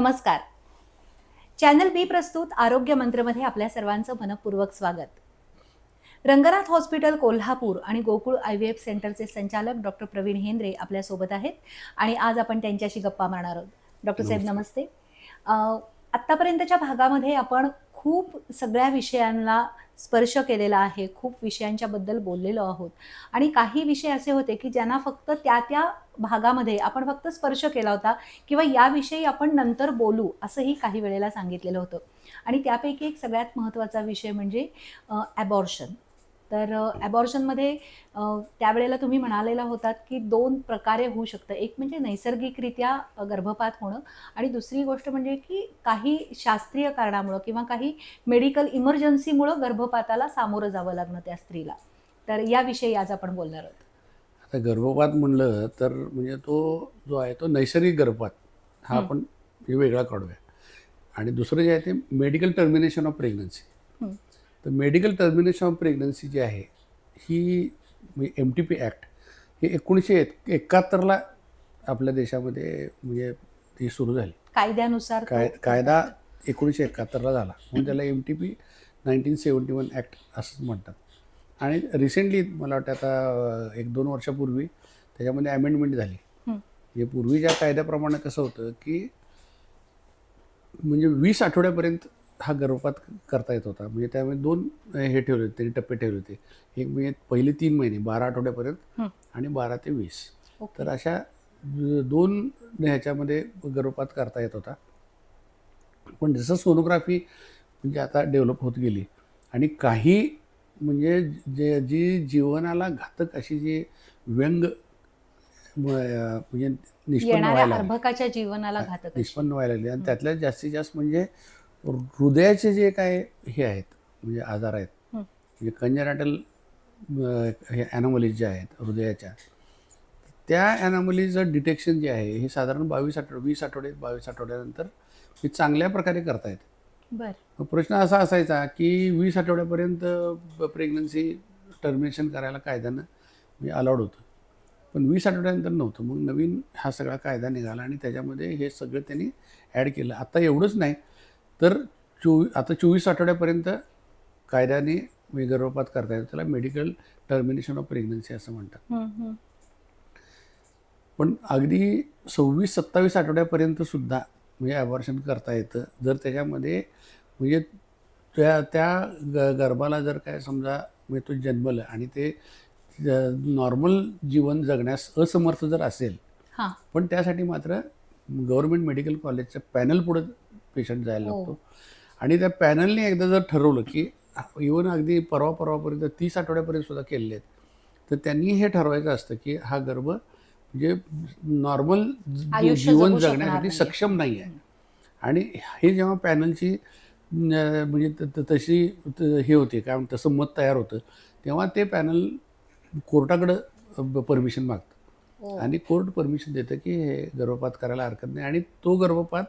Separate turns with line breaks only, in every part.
नमस्कार. चॅनल बी प्रस्तुत आरोग्य मंत्रमध्ये आपल्या सर्वांचं मनपूर्वक स्वागत. रंगनाथ हॉस्पिटल कोल्हापूर आणि गोकुळ IVF सेंटरचे संचालक डॉक्टर प्रवीण हेंद्रे आपल्यासोबत आहेत आणि आज आपण त्यांच्याशी गप्पा मारणार आहोत. डॉक्टर साहेब नमस्ते. आत्तापर्यंतच्या भागामध्ये आपण खूप सगळ्या विषयांना स्पर्श केलेला आहे, खूप विषयांच्या बद्दल बोललेलो आहोत आणि काही विषय असे होते की ज्यांना फक्त त्या भागामध्ये आपण फक्त स्पर्श केला होता किंवा याविषयी आपण नंतर बोलू असंही काही वेळेला सांगितलेलं होतं. आणि त्यापैकी एक सगळ्यात महत्त्वाचा विषय म्हणजे ॲबॉर्शन. तर ॲबॉर्शनमध्ये त्यावेळेला तुम्ही म्हणालेला होतात की 2 प्रकारे होऊ शकतं. एक म्हणजे नैसर्गिकरित्या गर्भपात होणं आणि दुसरी गोष्ट म्हणजे की काही शास्त्रीय कारणामुळं किंवा काही मेडिकल इमर्जन्सीमुळं गर्भपाताला सामोरं जावं लागणं त्या स्त्रीला. तर याविषयी आज आपण बोलणार आहोत.
आता गर्भपात म्हणलं तर म्हणजे तो जो आहे तो नैसर्गिक गर्भपात हा आपण वेगळा काढूया. आणि दुसरं जे आहे ते मेडिकल टर्मिनेशन ऑफ प्रेग्नन्सी. तर मेडिकल टर्मिनेशन ऑफ प्रेग्नन्सी जी आहे ही MTP ॲक्ट ही 1971ला आपल्या देशामध्ये म्हणजे ती सुरू झाली.
कायद्यानुसार
कायदा 1971ला झाला म्हणून त्याला MTP 1971 ॲक्ट असंच म्हणतात. आणि रिसेंटली मला वाटतं आता 1-2 वर्षापूर्वी त्याच्यामध्ये अमेंडमेंट झाली. म्हणजे पूर्वीच्या कायद्याप्रमाणे कसं होतं की म्हणजे 20 आठवड्यापर्यंत हा गर्भपात करता येत होता. म्हणजे त्यामध्ये 2 हे ठेवले होते, त्यांनी टप्पे ठेवले होते. एक म्हणजे पहिले 3 महिने 12 आठवड्यापर्यंत आणि 12 ते 20. तर अशा 2 ह्याच्यामध्ये गर्भपात करता येत होता. पण जसं सोनोग्राफी म्हणजे आता डेव्हलप होत गेली आणि काही म्हणजे जी जीवनाला घातक अशी जी व्यंग म्हणजे निष्पन्न व्हायला
अर्भकाच्या जीवनाला घातक
निष्पन्न व्हायला लागली. आणि त्यातल्या जास्तीत जास्त म्हणजे हृदयाचे जे काय हे आहेत म्हणजे आजार आहेत म्हणजे कंजनायटल हे ॲनॉमलीज ज्या आहेत हृदयाच्या, त्या ॲनॉमलीजचं डिटेक्शन जे आहे हे साधारण 20 आठवड्यानंतर हे चांगल्या प्रकारे करता येते.
बरं.
प्रश्न असा असायचा की 20 आठवड्यापर्यंत प्रेग्नन्सी टर्मिनेशन करायला कायद्यानं म्हणजे अलाउड होतं, पण 20 आठवड्यानंतर नव्हतं. मग नवीन हा सगळा कायदा निघाला आणि त्याच्यामध्ये हे सगळं त्यांनी ॲड केलं. आता एवढंच नाही तर आता 24 आठवड्यापर्यंत कायद्याने गर्भपात करता येतो. त्याला मेडिकल टर्मिनेशन ऑफ प्रेग्नन्सी असं म्हणतात. पण अगदी 26-27 आठवड्यापर्यंत सुद्धा म्हणजे ॲबॉर्शन करता येतं जर त्याच्यामध्ये म्हणजे त्या गर्भाला जर काय समजा म्हणजे तो जन्मलं आणि ते नॉर्मल जीवन जगण्यास असमर्थ जर असेल, पण त्यासाठी मात्र गव्हर्नमेंट मेडिकल कॉलेजच्या पॅनल पुढे पेशंट जायला लागतो. आणि त्या पॅनलने एकदा जर ठरवलं की इवन अगदी परवापर्यंत 30 आठवड्यापर्यंत सुद्धा केलेले आहेत, तर त्यांनी हे ठरवायचं असतं की हा गर्भ म्हणजे नॉर्मल जीवन जगण्यासाठी सक्षम नाही आहे. आणि हे जेव्हा पॅनलची म्हणजे तशी हे होते काय म्हणतात तसं मत तयार होतं, तेव्हा ते पॅनल कोर्टाकडं परमिशन मागतं आणि कोर्ट परमिशन देतं की हे गर्भपात करायला हरकत नाही. आणि तो गर्भपात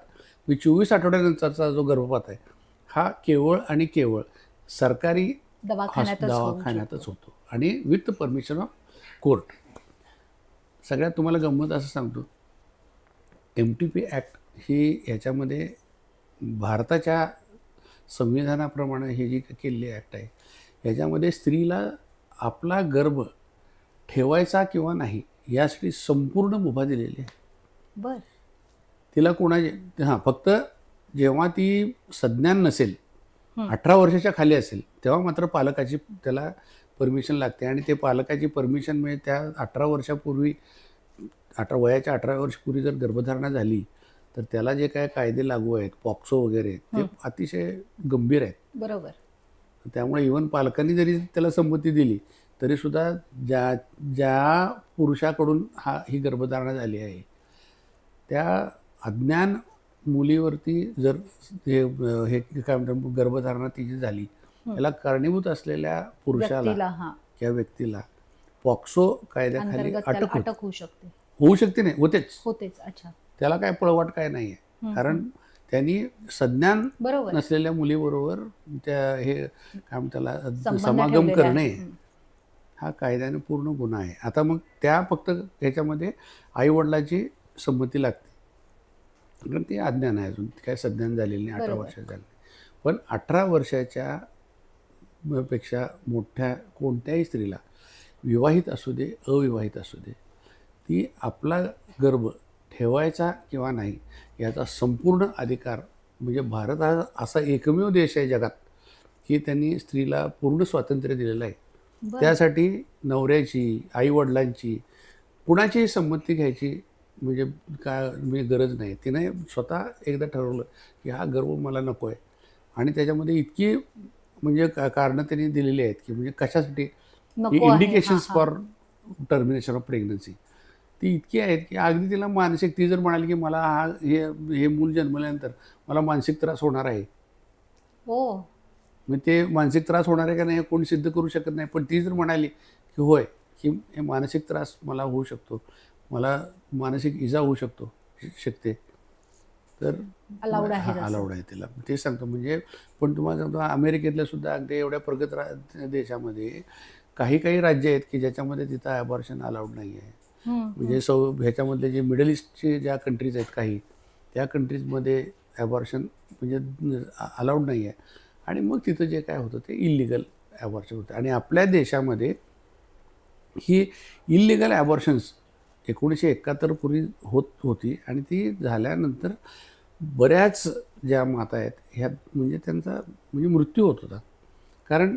24 आठवड्यानंतरचा जो गर्भपात आहे हा केवळ आणि केवळ सरकारी दवाखान्यातच होतो आणि विथ परमिशन ऑफ कोर्ट. सगळ्यात तुम्हाला गंमत असं सांगतो, MTP ॲक्ट ही ह्याच्यामध्ये भारताच्या संविधानाप्रमाणे हे जी केलेली ॲक्ट आहे ह्याच्यामध्ये स्त्रीला आपला गर्भ ठेवायचा किंवा नाही यासाठी संपूर्ण मुभा दिलेली आहे.
बरं.
तिला कोणाचे फक्त जेव्हा ती सज्ञान नसेल, 18 वर्षाच्या खाली असेल, तेव्हा मात्र पालकाची त्याला परमिशन लागते. आणि ते पालकाची परमिशन म्हणजे त्या 18 वर्षापूर्वी वयाच्या 18 वर्षापूर्वी जर गर्भधारणा झाली तर त्याला जे काय कायदे लागू आहेत पॉक्सो वगैरे ते अतिशय गंभीर आहेत.
बरोबर.
त्यामुळे इव्हन पालकांनी जरी त्याला संमती दिली तरीसुद्धा ज्या पुरुषाकडून ही गर्भधारणा झाली आहे त्या अज्ञान मुलीवरती जर हे काय म्हणतात गर्भधारणा तिची झाली, त्याला कारणीभूत असलेल्या पुरुषाला किंवा व्यक्तीला पॉक्सो कायद्याखाली अटक होऊ शकते नाही होतेच.
अच्छा.
त्याला काय पळवाट काय नाही आहे, कारण त्यांनी सज्ञान नसलेल्या मुलीबरोबर त्या हे काय म्हणतात समागम करणे हा कायद्याने पूर्ण गुन्हा आहे. आता मग त्या फक्त ह्याच्यामध्ये आईवडिलाची संमती लागते. कारण ते अज्ञान आहे, अजून काय सज्ञान झालेलं नाही, 18
बरोबर.
वर्षाचं झालं नाही. पण 18 वर्षाच्या पेक्षा मोठ्या कोणत्याही स्त्रीला, विवाहित असू दे, अविवाहित असू दे, ती आपला गर्भ ठेवायचा किंवा नाही याचा संपूर्ण अधिकार, म्हणजे भारत हा असा एकमेव देश आहे जगात की त्यांनी स्त्रीला पूर्ण स्वातंत्र्य दिलेलं आहे.
बरं.
त्यासाठी नवऱ्याची, आईवडिलांची, कुणाचीही संमती घ्यायची म्हणजे म्हणजे गरज नाही. तिने स्वतः एकदा ठरवलं की हा गर्व मला नको आहे, आणि त्याच्यामध्ये इतकी म्हणजे कारणं त्यांनी दिलेली आहेत की म्हणजे कशासाठी, ही
नको आहे. हां,
इंडिकेशन्स
हां.
फॉर टर्मिनेशन ऑफ प्रेग्नन्सी ती इतकी आहेत की अगदी तिला मानसिक, ती जर म्हणाली की मला हे मूल जन्मल्यानंतर मला मानसिक त्रास होणार आहे,
हो.
मग ते मानसिक त्रास होणार आहे का नाही हे कोणी सिद्ध करू शकत नाही. पण ती जर म्हणाली की होय, की हे मानसिक त्रास मला होऊ शकतो, मला मानसिक इजा होऊ शकते, तर
अलाउड आहे
हां,
तसं.
अलाउड आहे तिला. ते सांगतो म्हणजे. पण तुम्हाला सांगतो अमेरिकेतल्या सुद्धा अगदी एवढ्या प्रगत देशामध्ये काही काही राज्य आहेत की ज्याच्यामध्ये तिथं ॲबॉर्शन अलाउड नाही आहे.
हं, हं.
म्हणजे ह्याच्यामधले जे मिडल ईस्टचे ज्या कंट्रीज आहेत काही, त्या कंट्रीजमध्ये ॲबॉर्शन म्हणजे अलाउड नाही आहे. आणि मग तिथं जे काय होतं ते इल्लिगल ॲबॉर्शन होतं. आणि आपल्या देशामध्ये ही इल्लिगल ॲबॉर्शन्स 1971 पूर्वी होती, आणि ती झाल्यानंतर बऱ्याच ज्या माता आहेत ह्या म्हणजे त्यांचा म्हणजे मृत्यू होत होता. कारण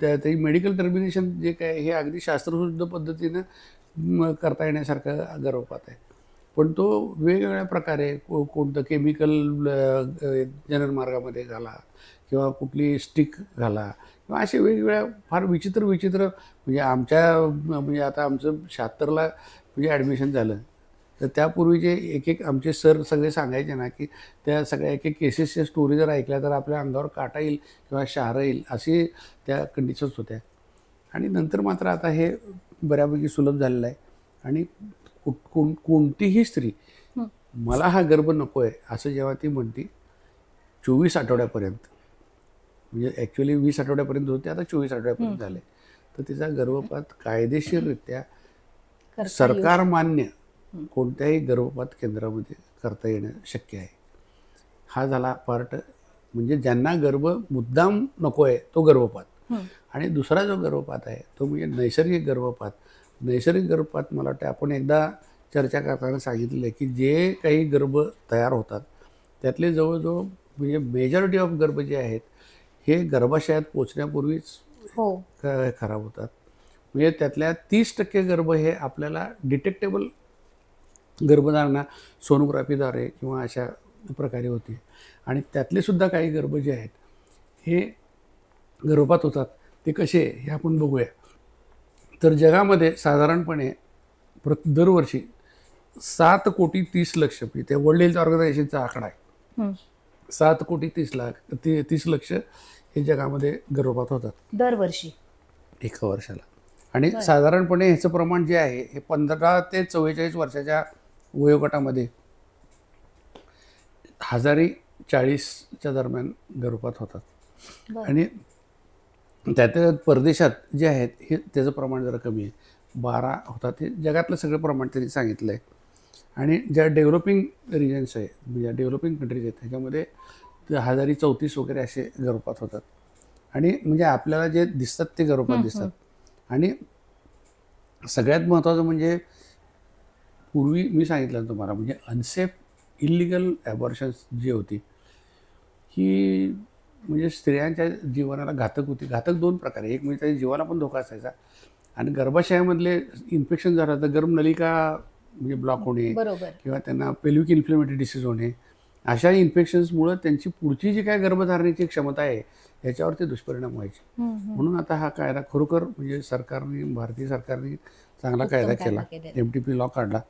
ते मेडिकल टर्मिनेशन जे काय हे अगदी शास्त्रशुद्ध पद्धतीनं करता येण्यासारखा गर्भपात आहे. पण तो वेगवेगळ्या प्रकारे कोणतं केमिकल जननमार्गामध्ये घाला, किंवा कुठली स्टिक घाला, किंवा असे वेगवेगळ्या फार विचित्र म्हणजे म्हणजे आता आमचं 76ला म्हणजे ॲडमिशन झालं, तर त्यापूर्वीचे एक आमचे सर सगळे सांगायचे ना की त्या सगळ्या एक केसेसच्या स्टोरी जर ऐकल्या तर आपल्या अंगावर काटा येईल किंवा शहारं येईल, अशी त्या कंडिशन्स होत्या. आणि नंतर मात्र आता हे बऱ्यापैकी सुलभ झालेलं आहे. आणि कोणतीही स्त्री
हं.
मला हा गर्भ नको आहे असं जेव्हा ती म्हणते 24 आठवड्यापर्यंत, म्हणजे ॲक्च्युली 20 आठवड्यापर्यंत होते, आता 24 आठवड्यापर्यंत झाले, तर तिचा गर्भपात कायदेशीररित्या
करता येऊ
सरकार
शकतं.
मान्य
हं.
कोणत्याही गर्भपात केंद्रामध्ये करता येणं शक्य आहे. हा झाला पार्ट, म्हणजे ज्यांना गर्भ मुद्दाम नको आहे तो गर्भपात.
हं.
आणि दुसरा जो गर्भपात आहे तो म्हणजे नैसर्गिक गर्भपात. नैसर्गिक गर्भपात मला वाटतं आपण एकदा चर्चा करताना सांगितलेलं आहे की जे काही गर्भ तयार होतात त्यातले जवळजवळ म्हणजे मेजॉरिटी ऑफ गर्भ जे आहेत हे गर्भाशयात पोचण्यापूर्वीच
हो.
खराब होतात. म्हणजे त्यातल्या 30% गर्भ हे आपल्याला डिटेक्टेबल गर्भधारणा सोनोग्राफीद्वारे किंवा अशा प्रकारे होते. आणि त्यातले सुद्धा काही गर्भ जे आहेत हे गर्भपात होतात, ते कसे हे आपण बघूया. तर जगामध्ये साधारणपणे दरवर्षी 7,30,00,000 ते वर्ल्ड हेल्थ ऑर्गनायझेशनचा आकडा आहे.
हं.
7,30,00,000 हे जगामध्ये गर्भपात होतात
दरवर्षी.
एका वर्षाला. आणि
बरं.
साधारणपणे ह्याचं प्रमाण जे आहे हे 15 ते 44 वर्षाच्या वयोगटामध्ये 1040च्या दरम्यान गर्भपात होतात.
बरं.
आणि त्यात परदेशात जे आहेत हे त्याचं प्रमाण जरा कमी आहे, 12 होतात. हे जगातलं सगळं प्रमाण त्यांनी सांगितलं आहे. आणि ज्या डेव्हलपिंग रिजन्स आहे, म्हणजे डेव्हलपिंग कंट्रीज आहेत ह्याच्यामध्ये 1034 वगैरे असे गर्भपात होतात. आणि म्हणजे आपल्याला जे दिसतात ते गर्भपात दिसतात. आणि सगळ्यात महत्त्वाचं म्हणजे पूर्वी मी सांगितलं तुम्हाला, म्हणजे अनसेफ इल्लिगल ॲबॉर्शन्स जी होती ही म्हणजे स्त्रियांच्या जीवनाला घातक होती. घातक 2 प्रकारे, एक म्हणजे त्याच्या जीवाला पण धोका असायचा, आणि गर्भाशयामधले इन्फेक्शन झालं तर गर्भनलिका म्हणजे ब्लॉक होणे,
बरोबर.
किंवा त्यांना पेल्विक इन्फ्लेमेटरी डिसीज होणे, अशा इन्फेक्शन्समुळं त्यांची पुढची जी काय गर्भधारणेची क्षमता आहे याच्यावरती दुष्परिणाम व्हायचे.
हं, हं.
म्हणून आता हा कायदा खरोखर म्हणजे भारतीय सरकारने चांगला
उत्तम
कायदा
कायदा
केला,
केलेला.
MTP लॉ काढला.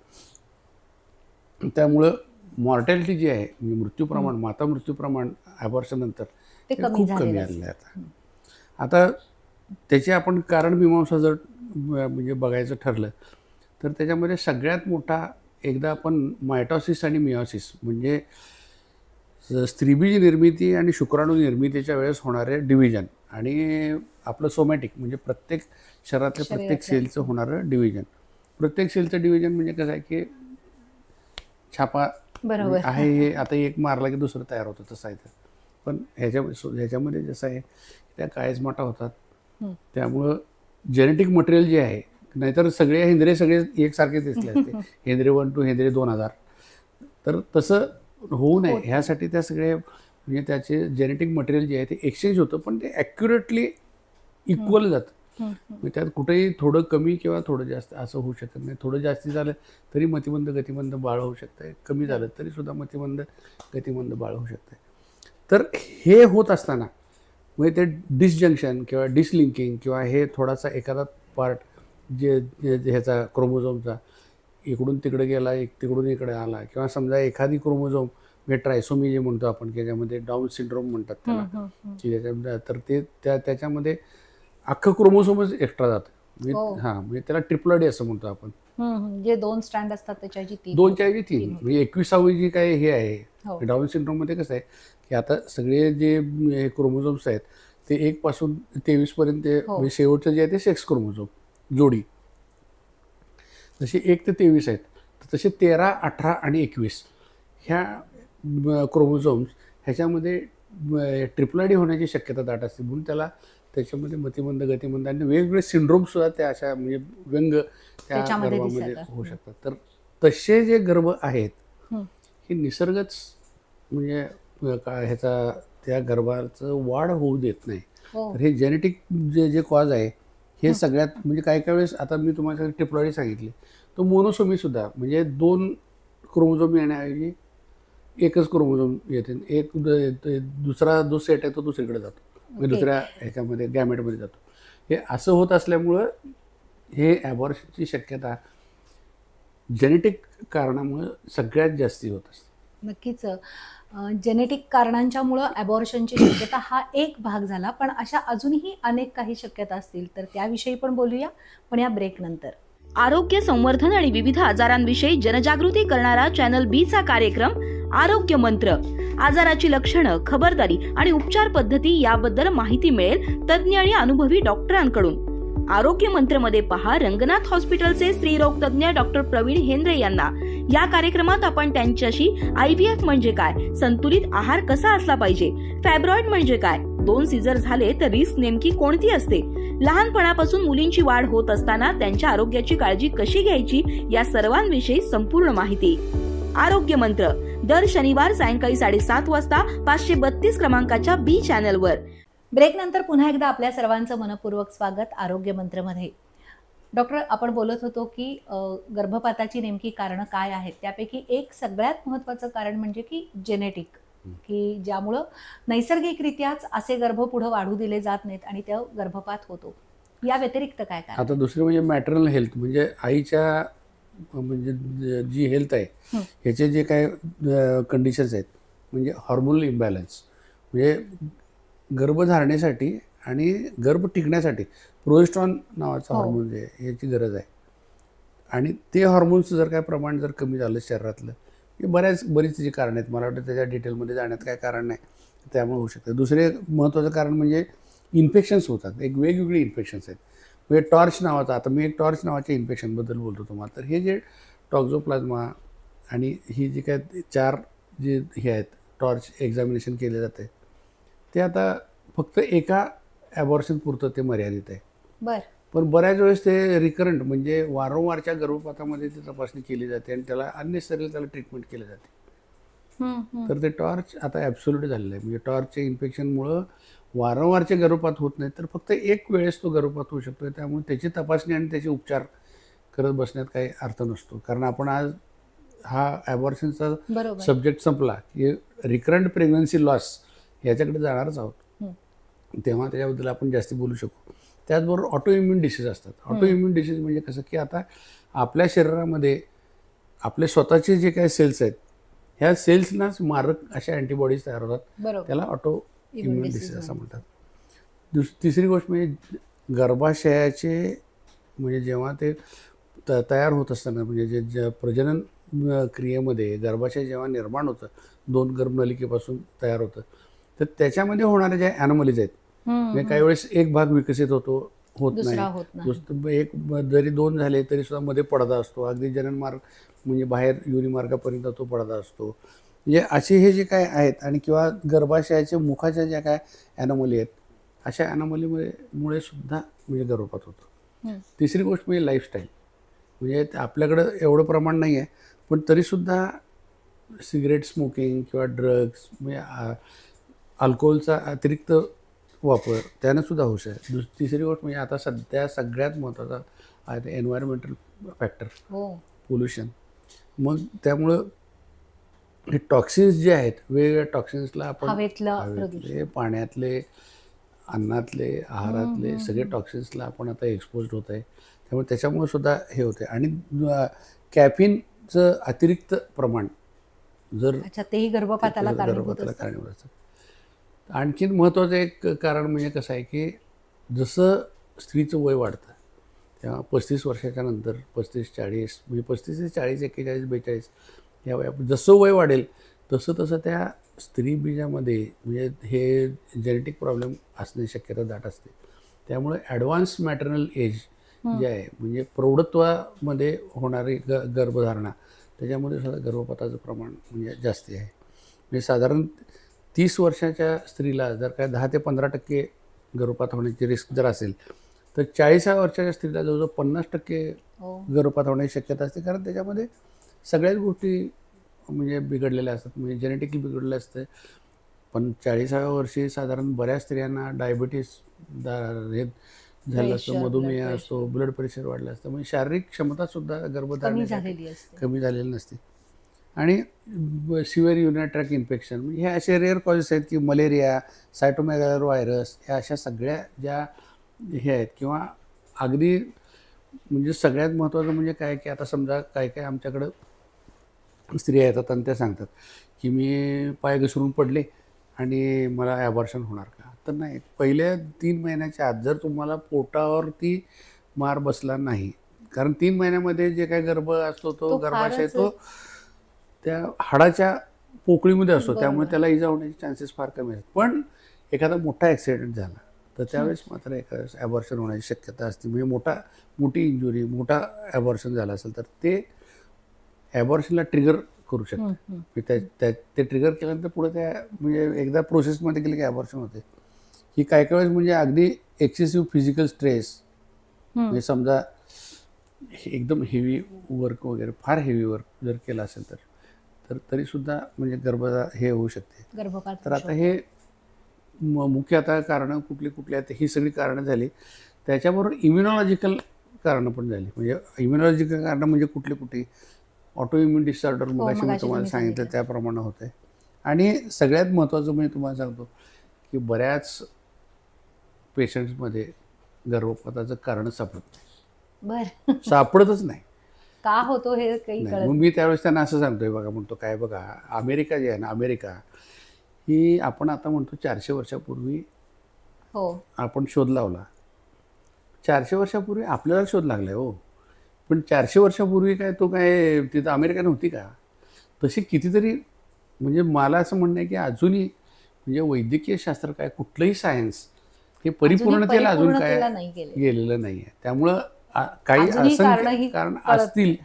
त्यामुळं मॉर्टॅलिटी जी आहे म्हणजे मृत्यूप्रमाण, माता मृत्यूप्रमाण ॲबॉर्शन नंतर
ते
हे
कमी
खूप कमी
झालेलं
आलेलं आहे आता. आता त्याची आपण कारणमीमांसा जर म्हणजे बघायचं ठरलं तर त्याच्यामध्ये सगळ्यात मोठा, एकदा आपण मायटॉसिस आणि मिओसिस म्हणजे स्त्रीबीज निर्मिती आणि शुक्राणू निर्मितीच्या वेळेस होणारे डिव्हिजन, आणि आपलं सोमॅटिक म्हणजे प्रत्येक शरीरातल्या प्रत्येक
शरीरातल्या.
सेलचं होणारं डिव्हिजन. प्रत्येक सेलचं डिव्हिजन म्हणजे कसं आहे की छापा
बरोबर.
आहे हे आता एक मारला की दुसरं तयार होतं, तसं आहे ते. पण ह्याच्यामध्ये जसं आहे त्या काळेच मोठा होतात,
हं.
त्यामुळं जेनेटिक मटेरियल जे आहे, नाहीतर सगळे हेंद्रे सगळे एकसारखे दिसले असते. हेंद्रे 1 to हेंद्रे 2000. तर तसं होऊ नये
होत नाही.
ह्यासाठी त्या सगळे म्हणजे त्याचे जेनेटिक मटेरियल जे आहे ते एक्सचेंज होतं, पण ते ॲक्युरेटली इक्वल जातं.
हं, हं.
मग त्यात कुठेही थोडं कमी किंवा थोडं जास्त असं होऊ शकत नाही. थोडं जास्ती झालं तरी मतिमंद गतिमंद बाळ होऊ शकतं, कमी झालं तरी सुद्धा मतिमंद गतिमंद बाळ होऊ शकतं. तर हे होत असताना म्हणजे ते डिसजंक्शन किंवा डिसलिंकिंग किंवा हे थोडासा एखादा पार्ट ह्याचा क्रोमोझोमचा इकडून तिकडे गेला, तिकडून इकडे आला, किंवा समजा एखादी क्रोमोझोम म्हणजे ट्रायसोमी जे म्हणतो आपण, की ज्यामध्ये डाऊन सिंड्रोम म्हणतात त्याला, की ज्याच्यामध्ये तर ते त्याच्यामध्ये अख्खं क्रोमोझोमच एक्स्ट्रा जातं.
हो.
म्हणजे त्याला ट्रिप्लॉइडी असं म्हणतो आपण.
जे 2 स्ट्रँड असतात त्याच्याऐवजी 3.
2च्या ऐवजी 3. म्हणजे 21वी जी काही हे आहे
हो.
डाऊन सिंड्रोममध्ये कसं आहे की आता सगळे जे क्रोमोझोम्स आहेत ते 1 पासून 23 पर्यंत
हो.
म्हणजे शेवटचं जे आहे ते सेक्स क्रोमोझोम जोडी, जसे 1 ते 23 आहेत, तर तसे 13, 18 आणि 21 ह्या क्रोमोझोम्स ह्याच्यामध्ये ट्रिप्लॉइडी होण्याची शक्यता दाट असते. म्हणून त्याच्यामध्ये मतिमंद गतिमंद आणि वेगवेगळे सिंड्रोमसुद्धा त्या अशा म्हणजे व्यंग त्या
त्याच्यामध्ये
गर्भामध्ये
दिसतात.
होऊ शकतात. तर तसे जे गर्भ आहेत
हं.
हे निसर्गच म्हणजे ह्याचा त्या गर्भाचं वाढ होऊ देत नाही.
हो.
तर हे जेनेटिक जे कॉज आहे हे सगळ्यात म्हणजे काही वेळेस आता मी तुम्हाला ट्रिप्लॉइडी सांगितली, तो मोनोसोमी सुद्धा म्हणजे 2 क्रोमोझोम येण्याऐवजी एकच क्रोमोझोम येते. दुसरा जो सेट आहे तो दुसरीकडे जातो, म्हणजे दुसऱ्या ह्याच्यामध्ये गॅमेटमध्ये जातो. हे असं होत असल्यामुळं हे ॲबॉर्शनची शक्यता जेनेटिक कारणामुळं सगळ्यात जास्ती होत असते.
नक्कीच. जेनेटिक कारणांच्यामुळं ॲबॉर्शनची शक्यता हा एक भाग झाला, पण अशा अजूनही अनेक काही शक्यता असतील, तर त्याविषयी पण बोलूया, पण या ब्रेकनंतर.
आरोग्य संवर्धन आणि विविध आजारांविषयी जनजागृती करणारा चॅनल बी चा कार्यक्रम आरोग्य मंत्र. आजाराची लक्षणं, खबरदारी आणि उपचार पद्धती याबद्दल माहिती मिळेल तज्ज्ञ आणि अनुभवी डॉक्टरांकडून. आरोग्य मंत्र मध्ये पहा रंगनाथ हॉस्पिटलचे स्त्रीरोग तज्ज्ञ डॉक्टर प्रवीण हेंद्रे यांना. या कार्यक्रमात आपण त्यांच्याशी IVF म्हणजे काय, संतुलित आहार कसा असला पाहिजे, फॅब्रॉइड म्हणजे काय, 2 सीझर झाले तर रिस्क नेमकी कोणती असते, लहानपणापासून मुलींची वाढ होत असताना त्यांच्या आरोग्याची काळजी कशी घ्यायची या सर्वांविषयी संपूर्ण माहिती. आरोग्य मंत्र दर शनिवार सायंकाळी 7:30 वाजता 532 क्रमांकाच्या बी चॅनलवर.
ब्रेकनंतर पुन्हा एकदा आपल्या सर्वांचं मनपूर्वक स्वागत आरोग्य मंत्रमध्ये. डॉक्टर, आपण बोलत होतो की गर्भपाताची नेमकी कारणं काय आहेत, त्यापैकी एक सगळ्यात महत्त्वाचं कारण म्हणजे की जेनेटिक, की ज्यामुळं नैसर्गिकरित्याच असे गर्भ पुढे वाढू दिले जात नाहीत आणि त्या गर्भपात होतो. या व्यतिरिक्त काय काय?
आता दुसरं म्हणजे मॅटर्नल हेल्थ, म्हणजे आईच्या म्हणजे जी हेल्थ आहे ह्याचे जे काय कंडिशन्स आहेत, म्हणजे हॉर्मोनल इम्बॅलन्स, म्हणजे गर्भधारणेसाठी आणि गर्भ टिकण्यासाठी प्रोजेस्टेरॉन नावाचा हॉर्मोन जे आहे याची गरज आहे. आणि ते हॉर्मोन्स जर काय प्रमाण जर कमी झालं शरीरातलं, हे बरीच जी कारणं आहेत, मला वाटतं त्याच्या डिटेलमध्ये जाण्यात काय कारण नाही, त्यामुळे होऊ शकतं. दुसरे महत्त्वाचं कारण म्हणजे इन्फेक्शन्स होतात. एक वेगवेगळी इन्फेक्शन्स आहेत. म्हणजे टॉर्च नावाचा, आता मी एक टॉर्च नावाच्या इन्फेक्शनबद्दल बोलतो तुम्हाला. तर हे जे टॉक्झोप्लाझ्मा आणि ही जी काय 4 जे हे आहेत टॉर्च एक्झामिनेशन केले जाते, ते आता फक्त एका ॲबॉर्शन पुरतं ते मर्यादित आहे.
बरं.
पण बऱ्याच वेळेस ते रिकरंट म्हणजे वारंवारच्या गर्भपातामध्ये ती तपासणी केली जाते आणि त्याला अननेसेसरी त्याला ट्रीटमेंट केली जाते. तर ते टॉर्च आता ॲब्सोल्यूट झालेलं आहे. म्हणजे टॉर्चच्या इन्फेक्शनमुळं वारंवारचे गर्भपात होत नाही, तर फक्त एक वेळेस तो गर्भपात होऊ शकतो. त्यामुळे त्याची तपासणी आणि त्याचे उपचार करत बसण्यात काही अर्थ नसतो. कारण आपण आज हा ॲबॉर्शनचा सब्जेक्ट संपला की रिकरंट प्रेग्नन्सी लॉस याच्याकडे जाणारच आहोत, तेव्हा त्याच्याबद्दल आपण जास्ती बोलू शकू. त्याचबरोबर ऑटो इम्युन डिसीज असतात. ऑटो इम्युन डिसीज म्हणजे कसं की आता आपल्या शरीरामध्ये आपले स्वतःचे जे काही सेल्स आहेत ह्या सेल्सनाच मारक अशा अँटीबॉडीज तयार होतात, त्याला ऑटो इम्युन डिसीज असं म्हणतात. तिसरी गोष्ट म्हणजे गर्भाशयाचे म्हणजे जेव्हा ते तयार होत असताना म्हणजे जे प्रजनन क्रियेमध्ये गर्भाशय जेव्हा निर्माण होतं, 2 गर्भनलिकेपासून तयार होतं, तर त्याच्यामध्ये होणारे जे ॲनोमलीज आहेत, म्हणजे काही वेळेस एक भाग विकसित होत
दुसरा
नाही.
होत नाही.
एक जरी 2 झाले तरी सुद्धा मध्ये पडदा असतो. अगदी जननमार्ग म्हणजे बाहेर योनिमार्गापर्यंत तो पडदा असतो. म्हणजे असे हे जे काय आहेत आणि किंवा गर्भाशयाच्या मुखाच्या ज्या काय ॲनॉमली आहेत, अशा ॲनॉमलीमुळे सुद्धा म्हणजे गर्भपात होतो.
हं.
तिसरी गोष्ट म्हणजे लाईफस्टाईल. म्हणजे आपल्याकडं एवढं प्रमाण नाही आहे, पण तरीसुद्धा सिगरेट स्मोकिंग किंवा ड्रग्स म्हणजे अल्कोहोलचा अतिरिक्त वापर त्यानंसुद्धा होऊ शकते. तिसरी गोष्ट म्हणजे आता सध्या सगळ्यात महत्त्वाचा आहे ते एन्व्हायरमेंटल फॅक्टर,
हो.
पोल्युशन. मग त्यामुळं हे टॉक्सिन्स जे आहेत, वेगवेगळ्या टॉक्सिन्सला आपण
हवेतलं प्रदूषण.
हवेतले, पाण्यातले, अन्नातले, आहारातले सगळे टॉक्सिन्सला आपण आता एक्सपोज्ड होत आहे. त्यामुळे त्याच्यामुळे सुद्धा हे होते. आणि कॅफिनचं अतिरिक्त प्रमाण जर
अच्छा, तेही गर्भपाताला कारणीभूत
गर्भपाताला
असतं.
कारणीभूत असतं. आणखीन महत्त्वाचं एक कारण म्हणजे कसं आहे की जसं स्त्रीचं वय वाढतं तेव्हा 35 वर्षाच्या नंतर 35-40 म्हणजे 35 ते 40, 41, 42 या वयात जसं वय वाढेल तसं तसं त्या स्त्री बीजामध्ये म्हणजे हे जेनेटिक प्रॉब्लेम असण्याची शक्यता दाट असते. त्यामुळे ॲडव्हान्स मॅटर्नल एज जे आहे म्हणजे प्रौढत्वामध्ये होणारी गर्भधारणा त्याच्यामध्ये सुद्धा गर्भपाताचं प्रमाण म्हणजे जास्ती आहे. म्हणजे साधारण 30 वर्षाच्या स्त्रीला जर काय 10 ते 15% गर्भपात होण्याची रिस्क जर असेल तर 40व्या वर्षाच्या स्त्रीला जवळजवळ 50%
हो.
गर्भपात होण्याची शक्यता असते. कारण त्याच्यामध्ये सगळ्याच गोष्टी म्हणजे बिघडलेल्या असतात, म्हणजे जेनेटिकली बिघडलेलं असतं. पण 40व्या वर्षी साधारण बऱ्याच स्त्रियांना डायबिटीस हे झालं असतं,
Pressure,
मधुमेह
blood
असतो, ब्लड प्रेशर वाढलं असतं. म्हणजे शारीरिक क्षमतासुद्धा
कमी
गर्भधारणेसाठी
झालेली असते.
कमी झालेली नसते. आणि सिव्हिअर युरिनरी ट्रॅक्ट इन्फेक्शन म्हणजे हे असे रेअर कॉजेस आहेत की मलेरिया, सायटोमेगालो व्हायरस ह्या अशा सगळ्या ज्या हे आहेत. किंवा अगदी म्हणजे सगळ्यात महत्त्वाचं म्हणजे काय की आता समजा काय आमच्याकडं स्त्रिया येतात आणि त्या सांगतात की मी पाय घसरून पडले आणि मला ॲबॉर्शन होणार का? तर नाही. पहिल्या 3 महिन्याच्या आत जर तुम्हाला पोटावरती मार बसला नाही, कारण 3 महिन्यामध्ये जे काही गर्भ असतो तो गर्भाशय
फारच
तो त्या हाडाच्या पोकळीमध्ये असतो.
बरोबर.
त्यामुळे त्याला इजा होण्याचे चान्सेस फार कमी असतात. पण एखादा मोठा ॲक्सिडेंट झाला तर त्यावेळेस मात्र एखाद्यावेळेस ॲबॉर्शन होण्याची शक्यता असते. म्हणजे मोठी इंजुरी, मोठा ॲबॉर्शन झाला असेल तर ते ॲबॉर्शनला ट्रिगर करू शकतं. ते ट्रिगर केल्यानंतर पुढे त्या म्हणजे एकदा प्रोसेसमध्ये गेले की ॲबॉर्शन होते. ही काही वेळेस म्हणजे अगदी एक्सेसिव्ह फिजिकल स्ट्रेस म्हणजे समजा एकदम हेवी वर्क वगैरे फार हेवी वर्क जर केलं असेल तर तरीसुद्धा म्हणजे हे होऊ शकते.
गर्भपात
तर आता हे मुख्य आता कारणं कुठली आहेत ही सगळी कारणं झाली. त्याच्याबरोबर इम्युनॉलॉजिकल कारणं पण झाली. म्हणजे इम्युनॉलॉजिकल कारणं म्हणजे कुठली ऑटो इम्युन डिसऑर्डर मगाशी मी तुम्हाला सांगितलं त्याप्रमाणे होतं आहे. आणि सगळ्यात महत्त्वाचं म्हणजे तुम्हाला सांगतो की बऱ्याच पेशंट्समध्ये गर्भपाताचं कारण सापडतच नाही.
का होतो हे काही
नाही.
कळत
मग मी त्यावेळेस त्यांना असं सांगतोय बघा, म्हणतो काय बघा अमेरिका जे आहे ना, अमेरिका ही आपण आता म्हणतो 400 वर्षापूर्वी
हो.
आपण शोध लावला. 400 वर्षापूर्वी आपल्याला शोध लागलाय हो. पण 400 वर्षापूर्वी काय तो काय तिथं अमेरिका नव्हती का? तशी कितीतरी म्हणजे मला असं म्हणणं आहे की अजूनही म्हणजे वैद्यकीय शास्त्र काय कुठलंही सायन्स हे परिपूर्णतेला अजून काय गेलेलं नाही आहे. त्यामुळं काही असंख्य कारण असतील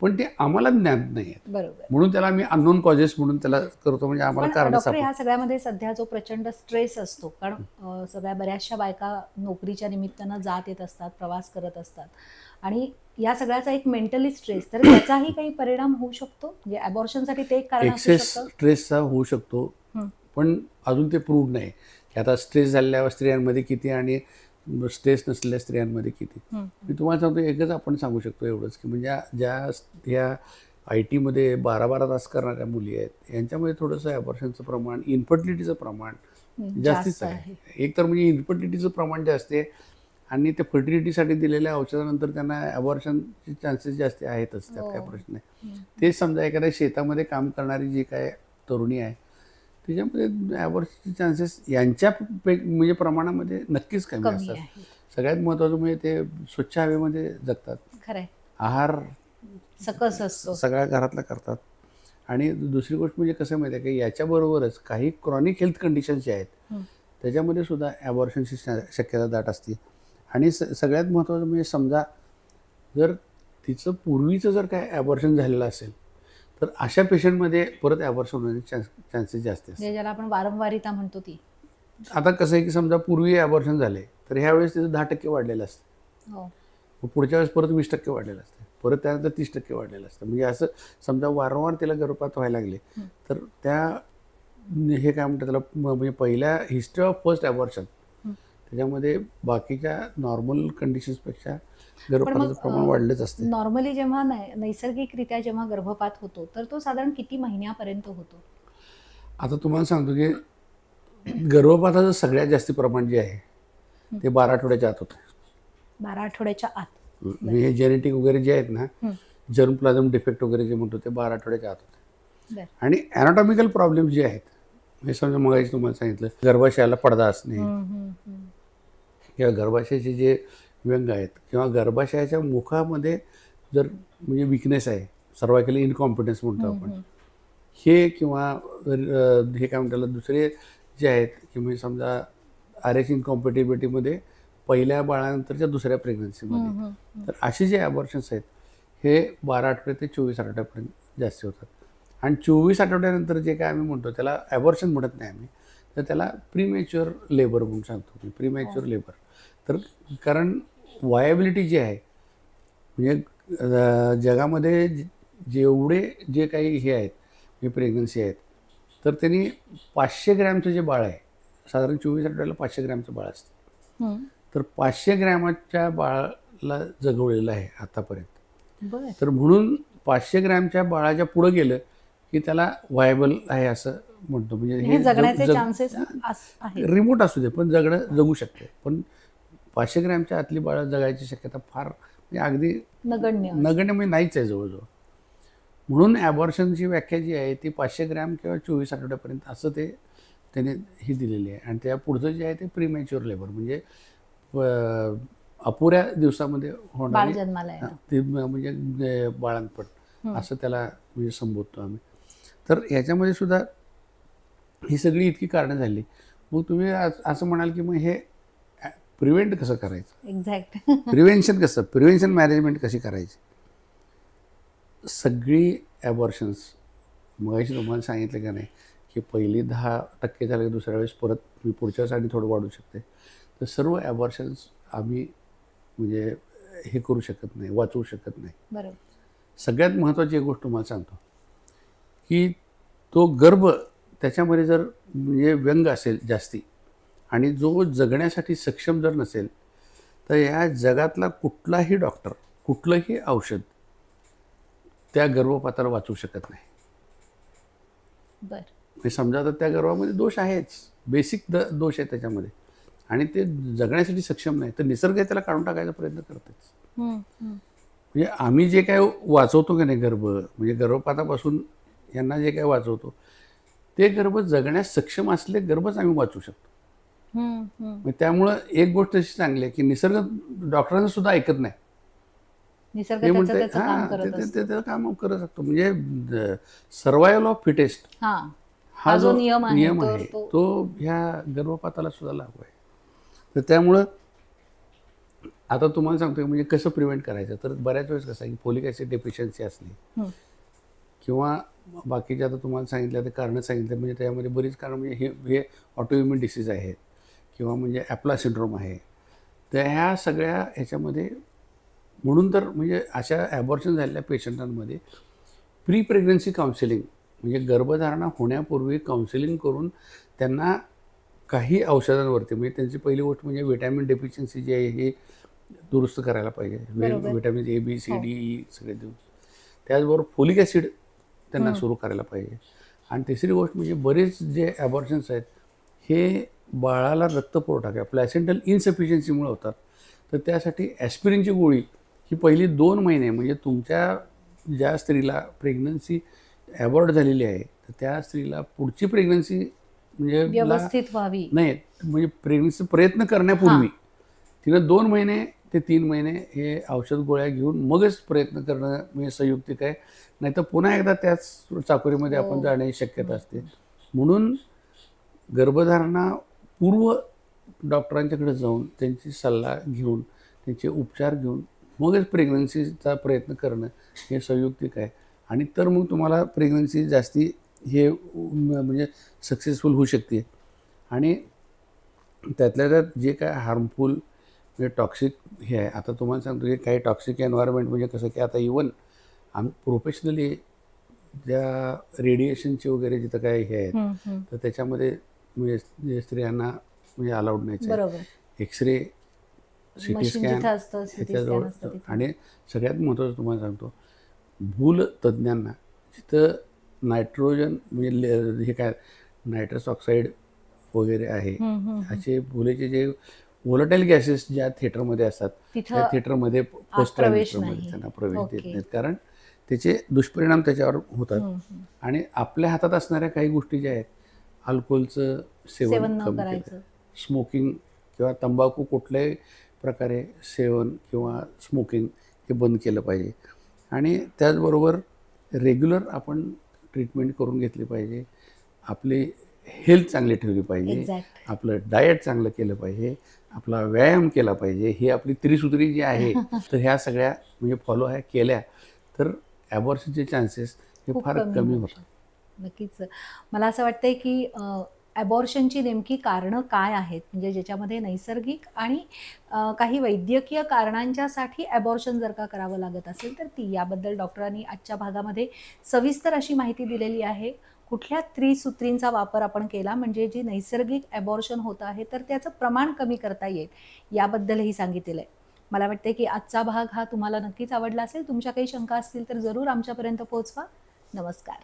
पण ते आम्हाला ज्ञात नाही आहेत.
बरोबर.
म्हणून त्याला आम्ही अननोन कॉजेस म्हणून त्याला करतो. म्हणजे आम्हाला कारण
डॉक्टर ह्या सगळ्यामध्ये सध्या जो प्रचंड स्ट्रेस असतो, कारण सगळ्या बऱ्याचशा बायका नोकरीच्या निमित्तानं जात येत असतात, प्रवास करत असतात आणि या सगळ्याचा एक मेंटली स्ट्रेस, तर त्याचाही काही परिणाम होऊ शकतो. म्हणजे ॲबॉर्शनसाठी ते एक कारण असू
एक्सेस
शकतं.
स्ट्रेसचा होऊ शकतो पण अजून ते प्रूव्ह नाही की आता स्ट्रेस झालेल्या स्त्रियांमध्ये किती आणि स्ट्रेस नसलेल्या स्त्रियांमध्ये किती. मी तुम्हाला सांगतो एकच आपण सांगू शकतो एवढंच की म्हणजे ह्या IT मध्ये 12-12 तास करणाऱ्या मुली आहेत यांच्यामध्ये थोडंसं ॲबॉर्शनचं प्रमाण, इन्फर्टिलिटीचं प्रमाण जास्तीच आहे. एक तर म्हणजे इन्फर्टिलिटीचं प्रमाण जास्त आहे आणि ते फर्टिलिटीसाठी दिलेल्या औषधानंतर त्यांना ॲबॉर्शनचे चान्सेस जास्त आहेतच. त्यात काय प्रश्न नाही. तेच समजा एखाद्या शेतामध्ये काम करणारी जी काय तरुणी आहे त्याच्यामध्ये ॲबॉर्शनचे चान्सेस यांच्या म्हणजे प्रमाणामध्ये नक्कीच कमी असतात. सगळ्यात महत्त्वाचं म्हणजे ते स्वच्छ हवेमध्ये जगतात, आहार
सकस असतो,
सगळ्या घरातला करतात. आणि दुसरी गोष्ट म्हणजे कसं माहिती आहे की याच्याबरोबरच काही क्रॉनिक हेल्थ कंडिशन्स जे आहेत त्याच्यामध्ये सुद्धा ॲबॉर्शनची शक्यता दाट असते. आणि सगळ्यात महत्त्वाचं म्हणजे समजा जर तिचं पूर्वीचं जर काय ॲबॉर्शन झालेलं असेल तर अशा पेशंटमध्ये परत ॲबॉर्शन होण्याचे चान्सेस जास्त असतात.
ज्याला आपण वारंवारिता म्हणतो ती.
आता कसं आहे की समजा पूर्वी ॲबॉर्शन झाले तर ह्यावेळेस तिचं 10% वाढलेलं असतं,
हो.
मग पुढच्या वेळेस परत 20% वाढलेलं असतं, परत त्यानंतर 30% वाढलेलं असतं. म्हणजे असं समजा वारंवार तिला गर्भपात व्हायला लागले तर त्या हे काय म्हणतात त्याला म्हणजे पहिल्या हिस्ट्री ऑफ फर्स्ट ॲबॉर्शन त्याच्यामध्ये बाकीच्या नॉर्मल कंडिशन्सपेक्षा गर्भपाताचं प्रमाण वाढलंच असते.
नॉर्मली जेव्हा नैसर्गिकरित्या जेव्हा गर्भपात होतो तर तो साधारण किती महिन्यापर्यंत होतो?
आता तुम्हाला सांगतो की गर्भपाताचं सगळ्यात जास्त प्रमाण जे आहे ते 12 आठवड्याच्या आत होतं.
12 आठवड्याच्या आत.
म्हणजे हे जेनेटिक वगैरे जे आहेत ना, जर्म प्लाझम डिफेक्ट वगैरे जे म्हणतो ते 12 आठवड्याच्या आत होते. आणि ॲनाटॉमिकल प्रॉब्लेम जे आहेत म्हणजे समजा मगाशी तुम्हाला सांगितलं गर्भाशयाला पडदा असणे किंवा गर्भाशयाचे जे व्यंग आहेत किंवा गर्भाशयाच्या मुखामध्ये जर म्हणजे विकनेस आहे, सर्वायकल इनकॉम्पिटन्स म्हणतो आपण, हे किंवा हे काय म्हणतात दुसरे जे आहेत की म्हणजे समजा RH इनकॉम्पॅटिबिलिटीमध्ये पहिल्या बाळानंतरच्या दुसऱ्या प्रेग्नन्सीमध्ये, तर असे जे ॲबॉर्शन्स आहेत हे 12 आठवडे ते 24 आठवड्यापर्यंत जास्त होतात. आणि 24 आठवड्यानंतर जे काय आम्ही म्हणतो त्याला ॲबॉर्शन म्हणत नाही आम्ही, तर त्याला प्रीमॅच्युअर लेबर म्हणून सांगतो मी, प्रीमॅच्युअर लेबर. तर कारण वायबिलिटी जी आहे म्हणजे जगामध्ये जेवढे जे काही हे आहेत म्हणजे प्रेग्नन्सी आहेत तर त्यांनी 500 ग्रॅमचं जे बाळ आहे, साधारण 24 आठवड्याला 500 ग्रॅमचं बाळ असतं, तर 500 ग्रॅमाच्या बाळाला जगवलेलं आहे आतापर्यंत. तर म्हणून 500 ग्रॅमच्या बाळाच्या पुढं गेलं की त्याला व्हायबल आहे असं म्हणतो. म्हणजे हे
जगण्याचे चान्सेस
रिमोट असू दे पण जगू शकते, पण 500 ग्रॅमच्या आतली बाळं जगायची शक्यता फार म्हणजे अगदी नगण्य म्हणजे नाहीच आहे जवळजवळ. म्हणून ॲबॉर्शनची व्याख्या जी आहे ती 500 ग्रॅम किंवा 24 आठवड्यापर्यंत असं ते त्याने ही दिलेली आहे. आणि त्या पुढचं जे आहे ते प्रीमॅच्युअर लेबर म्हणजे अपुऱ्या दिवसामध्ये होणारी ते म्हणजे बाळंतपण असं त्याला म्हणजे संबोधतो आम्ही. तर ह्याच्यामध्ये सुद्धा ही सगळी इतकी कारणं झाली. मग तुम्ही असं म्हणाल की मग हे प्रिव्हेंट कसं करायचं,
एक्झॅक्ट
प्रिव्हेन्शन कसं, प्रिव्हेन्शन मॅनेजमेंट कशी करायची. सगळी ॲबॉर्शन्स मगाशी तुम्हाला सांगितलं का नाही की पहिली 10% झालं की दुसऱ्या वेळेस परत मी पुढच्या वेळेस थोडं वाढू शकते, तर सर्व ॲबॉर्शन्स आम्ही म्हणजे हे करू शकत नाही, वाचवू शकत नाही.
बरोबर.
सगळ्यात महत्त्वाची एक गोष्ट तुम्हाला सांगतो की तो गर्भ त्याच्यामध्ये जर म्हणजे व्यंग असेल जास्ती आणि जो जगण्यासाठी सक्षम जर नसेल तर या जगातला कुठलाही डॉक्टर कुठलंही औषध त्या गर्भपाताला वाचवू शकत नाही. म्हणजे समजा तर त्या गर्भामध्ये दोष आहेच, बेसिक दोष आहे त्याच्यामध्ये आणि ते जगण्यासाठी सक्षम नाही तर निसर्ग त्याला काढून टाकायचा प्रयत्न करतेच. म्हणजे आम्ही जे काय वाचवतो की नाही गर्भ म्हणजे गर्भपातापासून यांना जे काय वाचवतो ते गर्भ जगण्यास सक्षम असले गर्भच आम्ही वाचवू शकतो. त्यामुळं एक गोष्ट अशी चांगली आहे की निसर्ग डॉक्टरांना सुद्धा ऐकत नाही, ते म्हणते त्याचं काम करत असतो. म्हणजे सर्वायवल ऑफ फिटेस्ट हा जो नियम आहे तो ह्या गर्भपाताला सुद्धा लागू आहे. तर त्यामुळं आता तुम्हाला सांगतो म्हणजे कसं प्रिव्हेंट करायचं, तर बऱ्याच वेळेस कसं आहे की फोलिक ॲसिड डेफिशियन्सी असली किंवा बाकीचे आता तुम्हाला सांगितलं ते कारणं सांगितलं म्हणजे त्यामध्ये बरीच कारणं म्हणजे हे ऑटोइम्युन डिसीज आहेत किंवा म्हणजे ॲप्ला सिंड्रोम आहे. तर ह्या सगळ्या ह्याच्यामध्ये म्हणून तर म्हणजे अशा ॲबॉर्शन झालेल्या पेशंटांमध्ये प्री प्रेग्नन्सी काउन्सिलिंग म्हणजे गर्भधारणा होण्यापूर्वी काउन्सिलिंग करून त्यांना काही औषधांवरती म्हणजे त्यांची पहिली गोष्ट म्हणजे व्हिटॅमिन डेफिशियन्सी जी आहे हे दुरुस्त करायला पाहिजे. Vitamin A, B, C, D, E सगळे देऊन त्याचबरोबर फोलिक ॲसिड त्यांना सुरू करायला पाहिजे. आणि तिसरी गोष्ट म्हणजे बरेच जे ॲबॉर्शन्स आहेत हे बाळाला रक्तपुरवठा किंवा प्लॅसेंटल इनसफिशियन्सीमुळे होतात. तर त्यासाठी ॲस्पिरिनची गोळी ही पहिली 2 महिने म्हणजे तुमच्या ज्या स्त्रीला प्रेग्नन्सी ॲबॉर्ट झालेली आहे तर त्या स्त्रीला पुढची प्रेग्नन्सी म्हणजे
व्यवस्थित व्हावी
नाही म्हणजे प्रेग्नन्सी प्रयत्न करण्यापूर्वी तिनं 2 महिने ते 3 महिने हे औषध गोळ्या घेऊन मगच प्रयत्न करणं म्हणजे संयुक्तिक आहे. नाही तर पुन्हा एकदा त्याच चाकोरीमध्ये आपण जाण्याची शक्यता असते. म्हणून गर्भधारणा पूर्व डॉक्टरांच्याकडे जाऊन त्यांची सल्ला घेऊन त्यांचे उपचार घेऊन मगच प्रेग्नन्सीचा प्रयत्न करणं हे संयुक्तिक आहे. आणि तर मग तुम्हाला प्रेग्नन्सी जास्ती हे म्हणजे सक्सेसफुल होऊ शकते. आणि त्यातल्या त्यात जे काय हार्मफुल म्हणजे टॉक्सिक हे आहे, आता तुम्हाला सांगतो की काही टॉक्सिक एन्व्हायरमेंट म्हणजे कसं की आता इवन प्रोफेशनली ज्या रेडिएशनचे वगैरे जिथं काय हे आहेत तर त्याच्यामध्ये म्हणजे स्त्रियांना म्हणजे अलाउड नाहीच आहे.
बरोबर.
एक्सरे, CT
मशीन
स्कॅन
जिथं असतं, CT
ह्याच्याजवळ.
स्कॅन असतं तिथे.
आणि सगळ्यात महत्त्वाचं तुम्हाला सांगतो, भूल तज्ज्ञांना जिथं नायट्रोजन म्हणजे हे काय नायट्रस ऑक्साईड वगैरे आहे असे भुलेचे जे व्होलेटाईल गॅसेस ज्या थिएटरमध्ये असतात त्या
तिथं
थिएटरमध्ये पोस्ट
प्रवेश
ट्रान्झिस्टरमध्ये
नाही.
त्यांना प्रवेश देत
ओके.
नाहीत, कारण त्याचे दुष्परिणाम त्याच्यावर होतात. आणि आपल्या हातात असणाऱ्या काही गोष्टी ज्या आहेत, अल्कोहोलचं
सेवन
सेवन
न
कमी
करायचं.
केलं, स्मोकिंग किंवा तंबाखू कुठल्याही प्रकारे सेवन किंवा स्मोकिंग हे बंद केलं पाहिजे. आणि त्याचबरोबर रेग्युलर आपण ट्रीटमेंट करून घेतली पाहिजे. आपली हेल्थ चांगली ठेवली पाहिजे.
एक्झॅक्ट.
आपलं डाएट चांगलं केलं पाहिजे. आपला व्यायाम केला पाहिजे. ही आपली त्रिसूत्री जी आहे तर ह्या सगळ्या म्हणजे फॉलो ह्या केल्या तर ॲबॉर्शनचे चान्सेस हे
खूप
फार
कमी
कमी
होऊ
होतात.
नक्कीच. मला असं वाटतंय की ॲबॉर्शनची नेमकी कारणं काय आहेत, म्हणजे ज्याच्यामध्ये नैसर्गिक आणि काही वैद्यकीय कारणांच्यासाठी ॲबॉर्शन जर का करावं लागत असेल तर ती, याबद्दल डॉक्टरांनी आजच्या भागामध्ये सविस्तर अशी माहिती दिलेली आहे. कुठल्या त्रिसूत्रींचा वापर आपण केला म्हणजे जी नैसर्गिक ॲबॉर्शन होतं आहे तर त्याचं प्रमाण कमी करता येईल याबद्दलही सांगितलेलं आहे. मला वाटते की आजचा भाग हा तुम्हाला नक्कीच आवडला असेल. तुमच्या काही शंका असतील तर जरूर आमच्यापर्यंत पोहोचवा. नमस्कार.